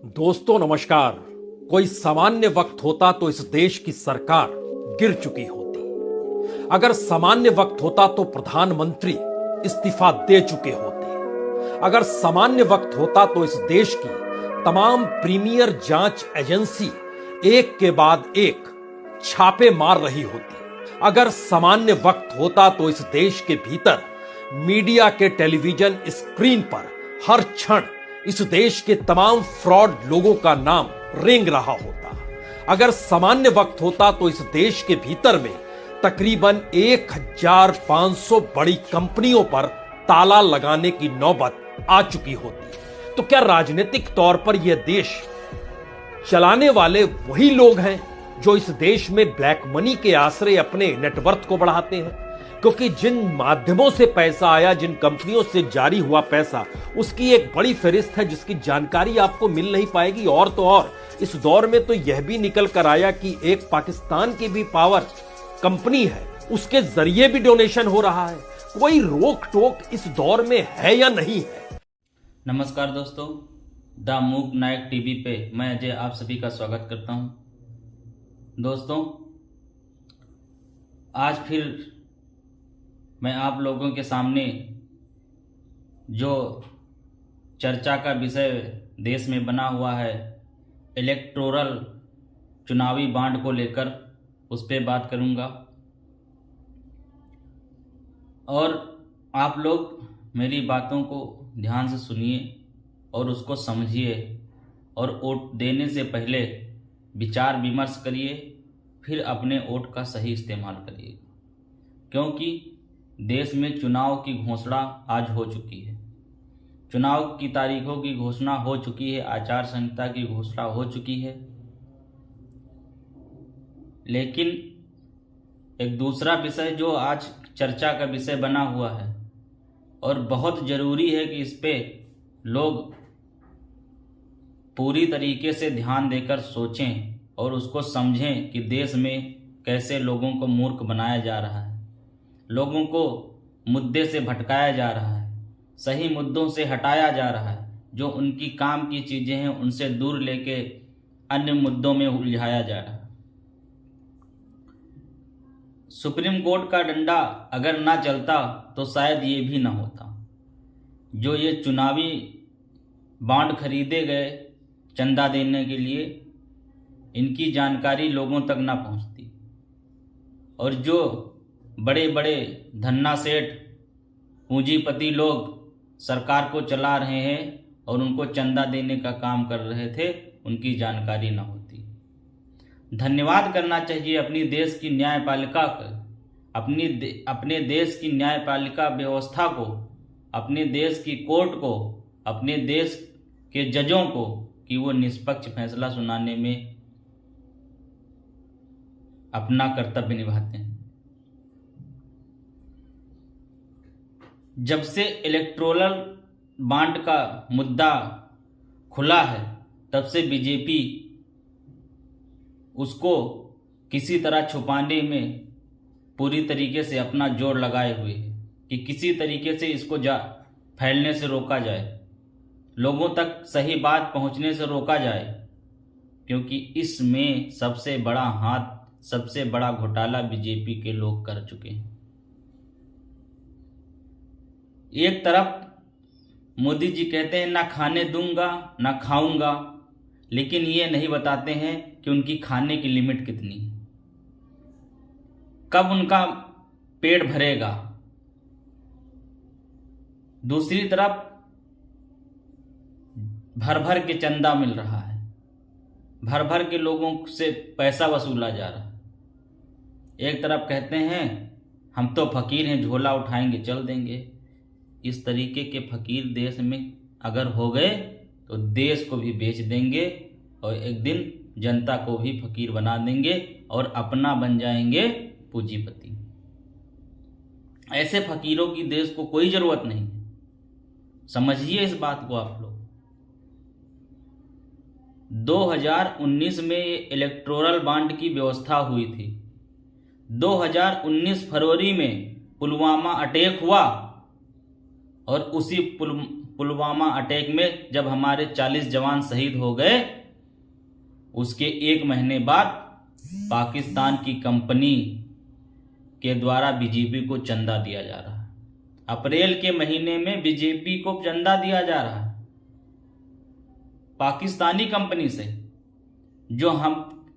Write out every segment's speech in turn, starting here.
दोस्तों नमस्कार। कोई सामान्य वक्त होता तो इस देश की सरकार गिर चुकी होती। अगर सामान्य वक्त होता तो प्रधानमंत्री इस्तीफा दे चुके होते। अगर सामान्य वक्त होता तो इस देश की तमाम प्रीमियर जांच एजेंसी एक के बाद एक छापे मार रही होती। अगर सामान्य वक्त होता तो इस देश के भीतर मीडिया के टेलीविजन स्क्रीन पर हर क्षण इस देश के तमाम फ्रॉड लोगों का नाम रेंग रहा होता। अगर सामान्य वक्त होता तो इस देश के भीतर में तकरीबन 1500 बड़ी कंपनियों पर ताला लगाने की नौबत आ चुकी होती। तो क्या राजनीतिक तौर पर यह देश चलाने वाले वही लोग हैं जो इस देश में ब्लैक मनी के आश्रय अपने नेटवर्थ को बढ़ाते हैं? क्योंकि जिन माध्यमों से पैसा आया, जिन कंपनियों से जारी हुआ पैसा, उसकी एक बड़ी फहरिस्त है जिसकी जानकारी आपको मिल नहीं पाएगी। और तो और इस दौर में तो यह भी निकल कर आया कि एक पाकिस्तान की भी पावर कंपनी है, उसके जरिए भी डोनेशन हो रहा है। कोई रोक टोक इस दौर में है या नहीं है? नमस्कार दोस्तों, द मूक नायक टीवी पे मैं अजय आप सभी का स्वागत करता हूं। दोस्तों, आज फिर मैं आप लोगों के सामने जो चर्चा का विषय देश में बना हुआ है, इलेक्टोरल चुनावी बांड को लेकर, उस पर बात करूंगा। और आप लोग मेरी बातों को ध्यान से सुनिए और उसको समझिए और वोट देने से पहले विचार विमर्श करिए, फिर अपने वोट का सही इस्तेमाल करिए। क्योंकि देश में चुनाव की घोषणा आज हो चुकी है, चुनाव की तारीखों की घोषणा हो चुकी है, आचार संहिता की घोषणा हो चुकी है। लेकिन एक दूसरा विषय जो आज चर्चा का विषय बना हुआ है और बहुत जरूरी है कि इस पे लोग पूरी तरीके से ध्यान देकर सोचें और उसको समझें कि देश में कैसे लोगों को मूर्ख बनाया जा रहा है, लोगों को मुद्दे से भटकाया जा रहा है, सही मुद्दों से हटाया जा रहा है, जो उनकी काम की चीजें हैं उनसे दूर लेके अन्य मुद्दों में उलझाया जा रहा है। सुप्रीम कोर्ट का डंडा अगर ना चलता तो शायद ये भी ना होता। जो ये चुनावी बॉन्ड खरीदे गए चंदा देने के लिए, इनकी जानकारी लोगों तक ना पहुंचती और जो बड़े बड़े धन्ना सेठ पूंजीपति लोग सरकार को चला रहे हैं और उनको चंदा देने का काम कर रहे थे, उनकी जानकारी ना होती। धन्यवाद करना चाहिए अपनी देश की न्यायपालिका को, अपने देश की न्यायपालिका व्यवस्था को, अपने देश की कोर्ट को, अपने देश के जजों को कि वो निष्पक्ष फैसला सुनाने में अपना कर्तव्य निभाते हैं। जब से इलेक्टोरल बॉन्ड का मुद्दा खुला है, तब से बीजेपी उसको किसी तरह छुपाने में पूरी तरीके से अपना जोर लगाए हुए है कि किसी तरीके से इसको फैलने से रोका जाए, लोगों तक सही बात पहुंचने से रोका जाए। क्योंकि इसमें सबसे बड़ा हाथ, सबसे बड़ा घोटाला बीजेपी के लोग कर चुके हैं। एक तरफ मोदी जी कहते हैं ना खाने दूंगा ना खाऊंगा, लेकिन ये नहीं बताते हैं कि उनकी खाने की लिमिट कितनी है, कब उनका पेट भरेगा। दूसरी तरफ भर भर के चंदा मिल रहा है, भर भर के लोगों से पैसा वसूला जा रहा है। एक तरफ कहते हैं हम तो फकीर हैं, झोला उठाएंगे चल देंगे। इस तरीके के फकीर देश में अगर हो गए तो देश को भी बेच देंगे और एक दिन जनता को भी फकीर बना देंगे और अपना बन जाएंगे पूंजीपति। ऐसे फकीरों की देश को कोई जरूरत नहीं है। समझिए इस बात को आप लोग। 2019 में ये इलेक्टोरल बॉन्ड की व्यवस्था हुई थी। 2019 फरवरी में पुलवामा अटैक हुआ और उसी पुलवामा अटैक में जब हमारे 40 जवान शहीद हो गए, उसके 1 महीने बाद पाकिस्तान की कंपनी के द्वारा बीजेपी को चंदा दिया जा रहा है। अप्रैल के महीने में बीजेपी को चंदा दिया जा रहा है पाकिस्तानी कंपनी से, जो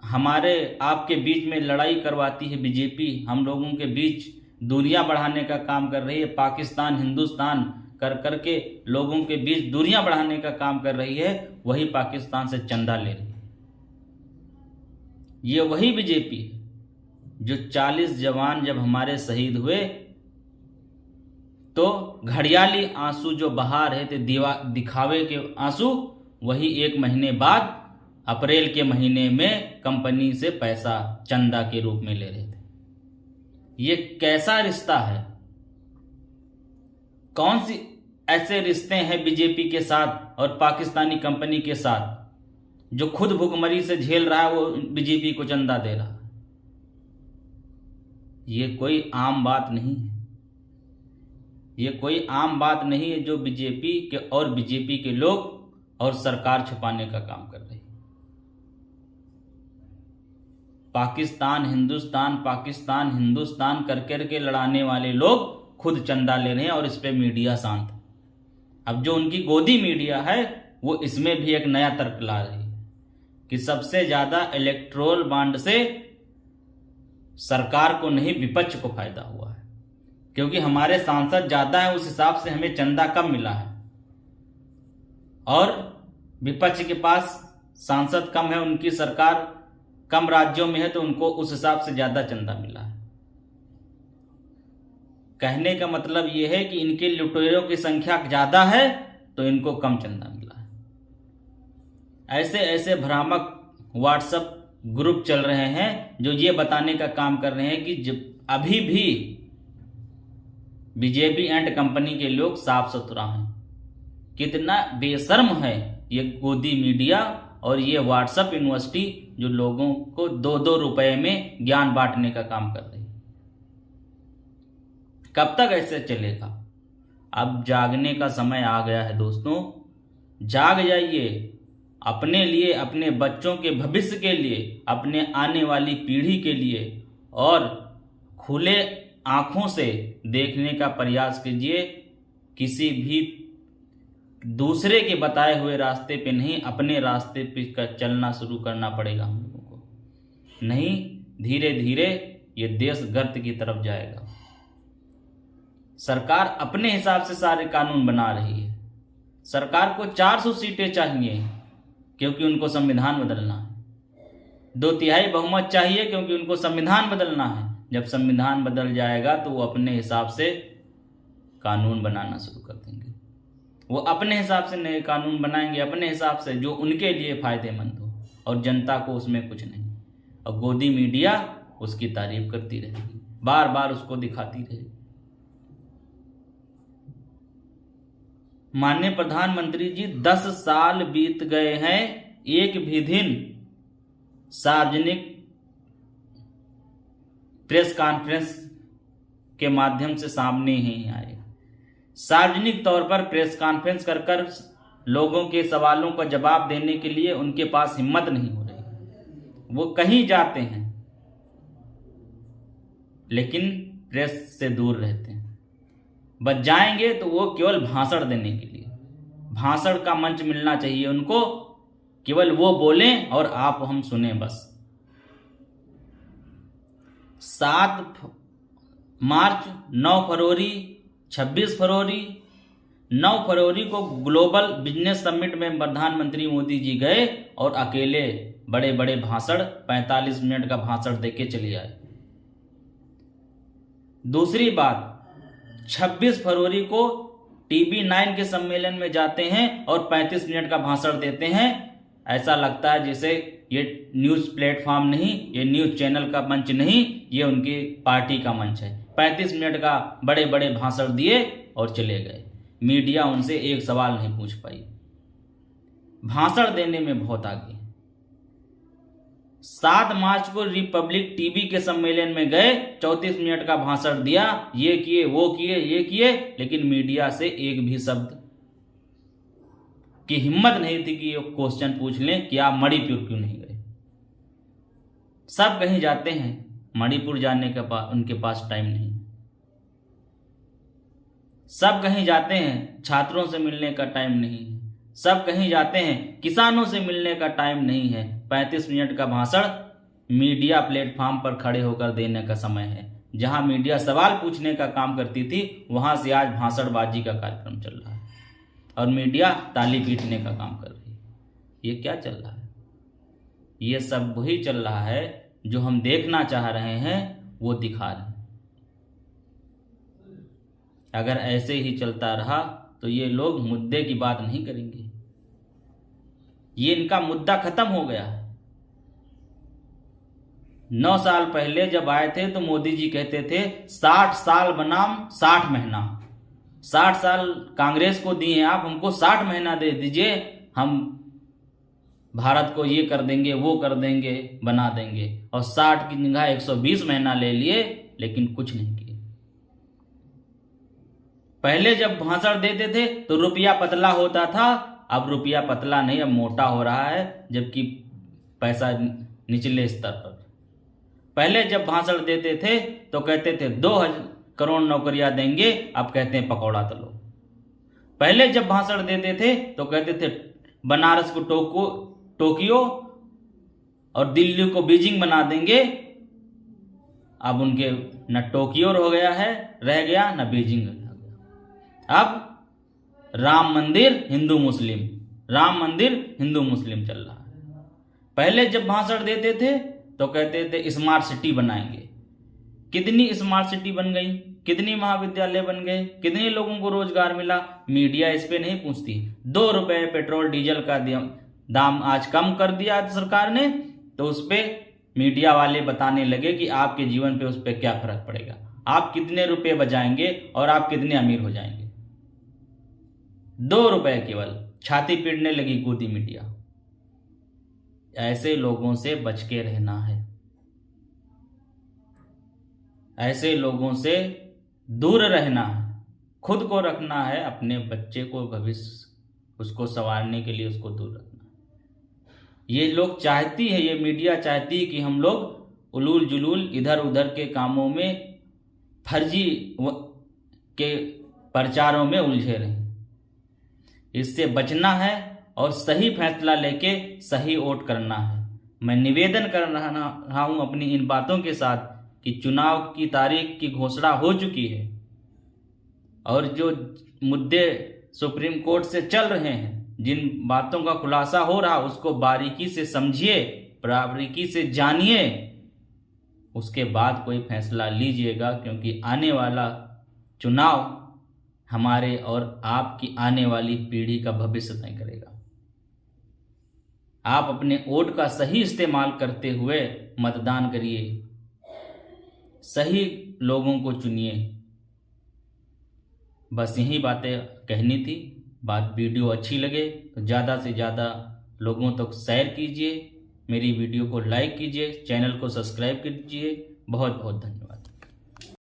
हमारे आपके बीच में लड़ाई करवाती है बीजेपी, हम लोगों के बीच दूरियां बढ़ाने का काम कर रही है। पाकिस्तान हिंदुस्तान कर करके लोगों के बीच दूरियां बढ़ाने का काम कर रही है, वही पाकिस्तान से चंदा ले रही है। ये वही बीजेपी है जो 40 जवान जब हमारे शहीद हुए तो घड़ियाली आंसू जो बहा रहे थे, दिखावे के आंसू, वही 1 महीने बाद अप्रैल के महीने में कंपनी से पैसा चंदा के रूप में ले रहे थे। ये कैसा रिश्ता है? कौन सी ऐसे रिश्ते हैं बीजेपी के साथ और पाकिस्तानी कंपनी के साथ, जो खुद भुखमरी से झेल रहा है वो बीजेपी को चंदा दे रहा है? ये कोई आम बात नहीं है। ये कोई आम बात नहीं है जो बीजेपी के और बीजेपी के लोग और सरकार छुपाने का काम कर रही है। पाकिस्तान हिंदुस्तान कर करके लड़ाने वाले लोग खुद चंदा ले रहे हैं और इस पे मीडिया शांत है। अब जो उनकी गोदी मीडिया है वो इसमें भी एक नया तर्क ला रही है कि सबसे ज्यादा इलेक्टोरल बॉन्ड से सरकार को नहीं विपक्ष को फायदा हुआ है, क्योंकि हमारे सांसद ज्यादा है, उस हिसाब से हमें चंदा कम मिला है, और विपक्ष के पास सांसद कम है, उनकी सरकार कम राज्यों में है, तो उनको उस हिसाब से ज्यादा चंदा मिला है। कहने का मतलब यह है कि इनके लुटेरों की संख्या ज्यादा है तो इनको कम चंदा मिला है। ऐसे ऐसे भ्रामक व्हाट्सएप ग्रुप चल रहे हैं जो ये बताने का काम कर रहे हैं कि अभी भी बीजेपी एंड कंपनी के लोग साफ सुथरा हैं। कितना बेशर्म है ये गोदी मीडिया और ये व्हाट्सएप यूनिवर्सिटी जो लोगों को 2-2 रुपए में ज्ञान बांटने का काम कर रही है। कब तक ऐसे चलेगा? अब जागने का समय आ गया है दोस्तों। जाग जाइए, अपने लिए, अपने बच्चों के भविष्य के लिए, अपने आने वाली पीढ़ी के लिए, और खुले आंखों से देखने का प्रयास कीजिए। किसी भी दूसरे के बताए हुए रास्ते पे नहीं, अपने रास्ते पे चलना शुरू करना पड़ेगा हम लोगों को। नहीं, धीरे धीरे ये देश गर्त की तरफ जाएगा। सरकार अपने हिसाब से सारे कानून बना रही है। सरकार को 400 सीटें चाहिए क्योंकि उनको संविधान बदलना है। 2/3 बहुमत चाहिए क्योंकि उनको संविधान बदलना है। जब संविधान बदल जाएगा तो वो अपने हिसाब से कानून बनाना शुरू कर देंगे। वो अपने हिसाब से नए कानून बनाएंगे, अपने हिसाब से, जो उनके लिए फायदेमंद हो, और जनता को उसमें कुछ नहीं। और गोदी मीडिया उसकी तारीफ करती रहेगी, बार बार उसको दिखाती रहेगी। माननीय प्रधानमंत्री जी, 10 साल बीत गए हैं, एक भी दिन सार्वजनिक प्रेस कॉन्फ्रेंस के माध्यम से सामने ही आए। सार्वजनिक तौर पर प्रेस कॉन्फ्रेंस कर कर लोगों के सवालों का जवाब देने के लिए उनके पास हिम्मत नहीं हो रही। वो कहीं जाते हैं लेकिन प्रेस से दूर रहते हैं। बच जाएंगे तो वो केवल भाषण देने के लिए, भाषण का मंच मिलना चाहिए उनको, केवल वो बोलें और आप हम सुने बस। 7 मार्च, 9 फरवरी, 26 फरवरी, 9 फरवरी को ग्लोबल बिजनेस समिट में प्रधानमंत्री मोदी जी गए और अकेले बड़े बड़े भाषण, 45 मिनट का भाषण देके चले आए। दूसरी बात, 26 फरवरी को TV9 के सम्मेलन में जाते हैं और 35 मिनट का भाषण देते हैं। ऐसा लगता है जैसे ये न्यूज प्लेटफॉर्म नहीं, ये न्यूज चैनल का मंच नहीं, ये उनकी पार्टी का मंच है। 35 मिनट का बड़े बड़े भाषण दिए और चले गए। मीडिया उनसे एक सवाल नहीं पूछ पाई। भाषण देने में बहुत आगे। 7 मार्च को रिपब्लिक टीवी के सम्मेलन में गए, 34 मिनट का भाषण दिया, ये किए, वो किए, ये किए, लेकिन मीडिया से एक भी शब्द की हिम्मत नहीं थी कि ये क्वेश्चन पूछ लें कि आप मणिपुर क्यों नहीं गए। सब कहीं जाते हैं, मणिपुर जाने का उनके पास टाइम नहीं। सब कहीं जाते हैं, छात्रों से मिलने का टाइम नहीं है। सब कहीं जाते हैं, किसानों से मिलने का टाइम नहीं है। 35 मिनट का भाषण मीडिया प्लेटफॉर्म पर खड़े होकर देने का समय है। जहां मीडिया सवाल पूछने का काम करती थी, वहां से आज भाषणबाजी का कार्यक्रम चल रहा है और मीडिया ताली पीटने का काम कर रही है। ये क्या चल रहा है? ये सब वही चल रहा है जो हम देखना चाह रहे हैं, वो दिखा रहे हैं। अगर ऐसे ही चलता रहा तो ये लोग मुद्दे की बात नहीं करेंगे। ये इनका मुद्दा खत्म हो गया है। 9 साल पहले जब आए थे तो मोदी जी कहते थे 60 साल बनाम 60 महीना। 60 साल कांग्रेस को दिए आप, हमको 60 महीना दे दीजिए, हम भारत को ये कर देंगे, वो कर देंगे, बना देंगे। और 60 की जगह 120 महीना ले लिए, लेकिन कुछ नहीं किए। पहले जब भाषण देते थे तो रुपया पतला होता था, अब रुपया पतला नहीं, अब मोटा हो रहा है, जबकि पैसा निचले स्तर पर। पहले जब भाषण देते थे तो कहते थे 2 करोड़ नौकरियां देंगे, अब कहते हैं पकौड़ा तलो। पहले जब भाषण देते थे तो कहते थे बनारस को टोक्यो और दिल्ली को बीजिंग बना देंगे। अब उनके न टोक्यो रह गया न बीजिंग। अब राम मंदिर हिंदू मुस्लिम, राम मंदिर हिंदू मुस्लिम चल रहा है। पहले जब भाषण देते थे तो कहते थे स्मार्ट सिटी बनाएंगे। कितनी स्मार्ट सिटी बन गई, कितनी महाविद्यालय बन गए, कितने लोगों को रोजगार मिला? मीडिया इस पे नहीं पूछती। 2 रुपए पेट्रोल डीजल का दाम आज कम कर दिया सरकार ने, तो उस पे मीडिया वाले बताने लगे कि आपके जीवन पे उस पे क्या फर्क पड़ेगा, आप कितने रुपए बचाएंगे और आप कितने अमीर हो जाएंगे। 2 रुपए केवल, छाती पीटने लगी गोदी मीडिया। ऐसे लोगों से बच के रहना है, ऐसे लोगों से दूर रहना है। खुद को रखना है, अपने बच्चे को भविष्य उसको संवारने के लिए उसको दूर रखना है। ये लोग चाहती है, ये मीडिया चाहती है कि हम लोग उलूल जुलूल इधर उधर के कामों में, फर्जी के प्रचारों में उलझे रहें। इससे बचना है और सही फैसला लेके सही वोट करना है। मैं निवेदन कर रहा हूं अपनी इन बातों के साथ कि चुनाव की तारीख की घोषणा हो चुकी है और जो मुद्दे सुप्रीम कोर्ट से चल रहे हैं, जिन बातों का खुलासा हो रहा, उसको बारीकी से समझिए, बारीकी से जानिए, उसके बाद कोई फैसला लीजिएगा। क्योंकि आने वाला चुनाव हमारे और आपकी आने वाली पीढ़ी का भविष्य तय करेगा। आप अपने वोट का सही इस्तेमाल करते हुए मतदान करिए, सही लोगों को चुनिए। बस यही बातें कहनी थी। वीडियो अच्छी लगे तो ज़्यादा से ज़्यादा लोगों तक शेयर कीजिए, मेरी वीडियो को लाइक कीजिए, चैनल को सब्सक्राइब कीजिए। बहुत बहुत धन्यवाद।